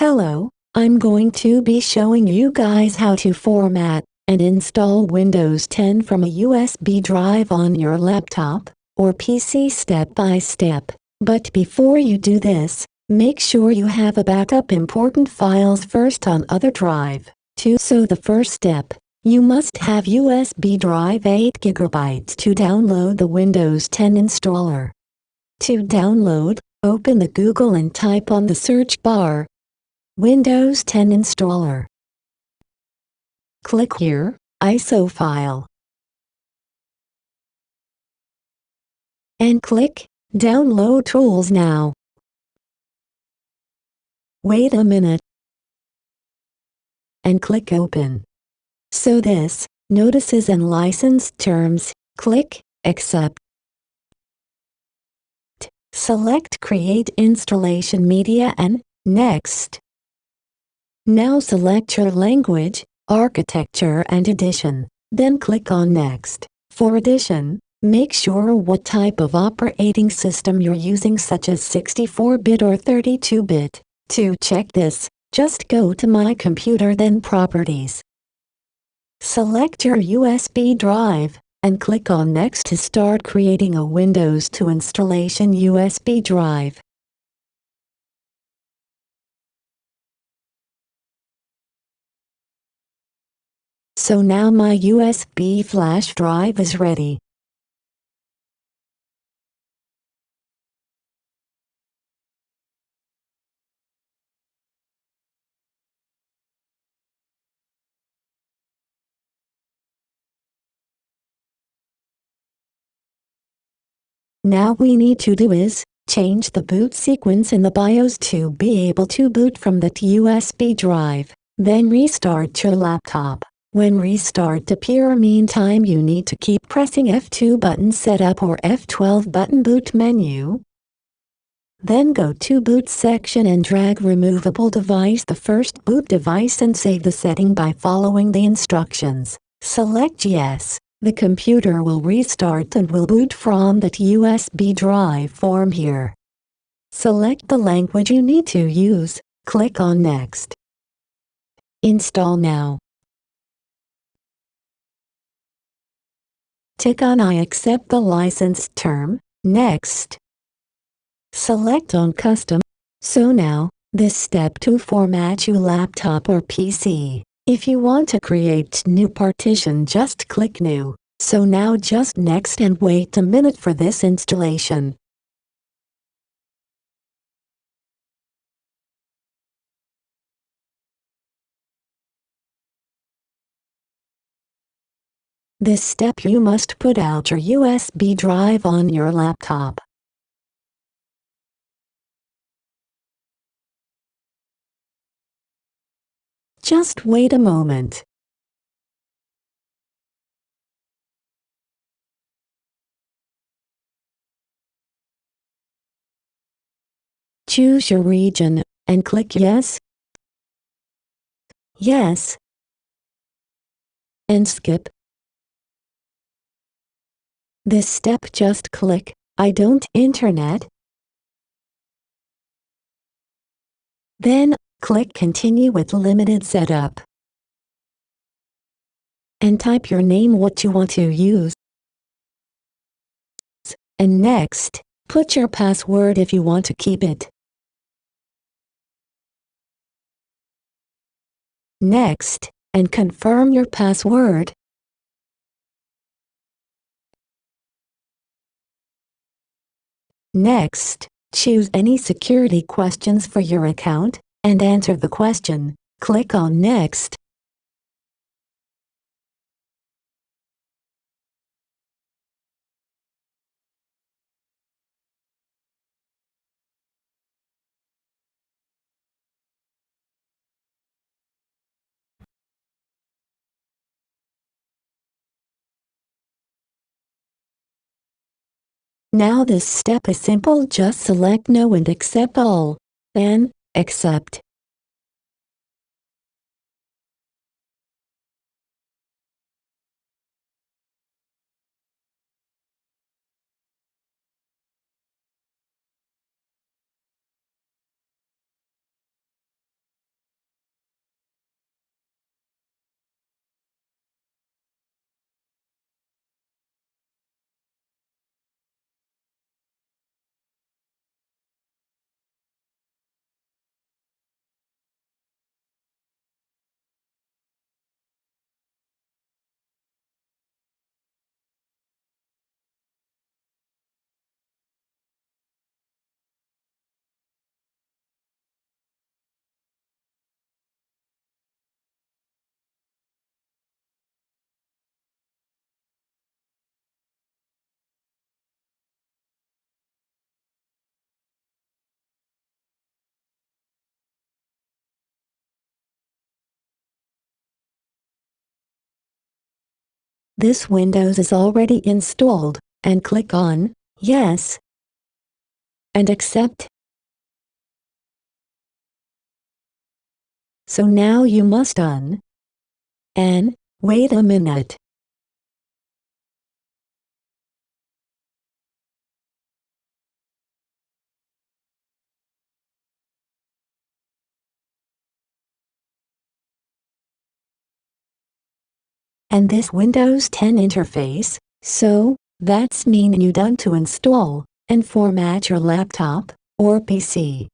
Hello, I'm going to be showing you guys how to format and install Windows 10 from a USB drive on your laptop or PC step by step. But before you do this, make sure you have a backup important files first on other drive. So the first step, you must have USB drive 8 GB to download the Windows 10 installer. To download, open the Google and type on the search bar Windows 10 installer. Click here, ISO file. And click Download Tools now. Wait a minute. And click Open. So this, Notices and License Terms, click Accept. Select Create Installation Media and Next. Now select your language, architecture and edition, then click on Next. For edition, make sure what type of operating system you're using, such as 64-bit or 32-bit. To check this, just go to My Computer, then Properties. Select your USB drive, and click on Next to start creating a Windows 2 installation USB drive. So now my USB flash drive is ready. Now we need to do is change the boot sequence in the BIOS to be able to boot from that USB drive. Then restart your laptop. When restart appear, meantime you need to keep pressing F2 button setup or F12 button boot menu. Then go to boot section and drag removable device, the first boot device, and save the setting by following the instructions. Select yes. The computer will restart and will boot from that USB drive from here. Select the language you need to use, click on Next. Install now. Tick on I accept the license term, Next. Select on Custom. So now, this step to format your laptop or PC. If you want to create new partition, just click New. So now just Next and wait a minute for this installation. This step you must put out your USB drive on your laptop. Just wait a moment. Choose your region, and click Yes, Yes, and skip. This step just click I don't internet. Then, click Continue with limited setup. And type your name, what you want to use. And next, put your password if you want to keep it. Next, and confirm your password. Next, choose any security questions for your account, and answer the question. Click on Next. Now this step is simple, just select No and accept all. Then, accept. This Windows is already installed, and click on Yes and Accept. So now you must wait a minute. And this Windows 10 interface, so that's mean you done to install and format your laptop or PC.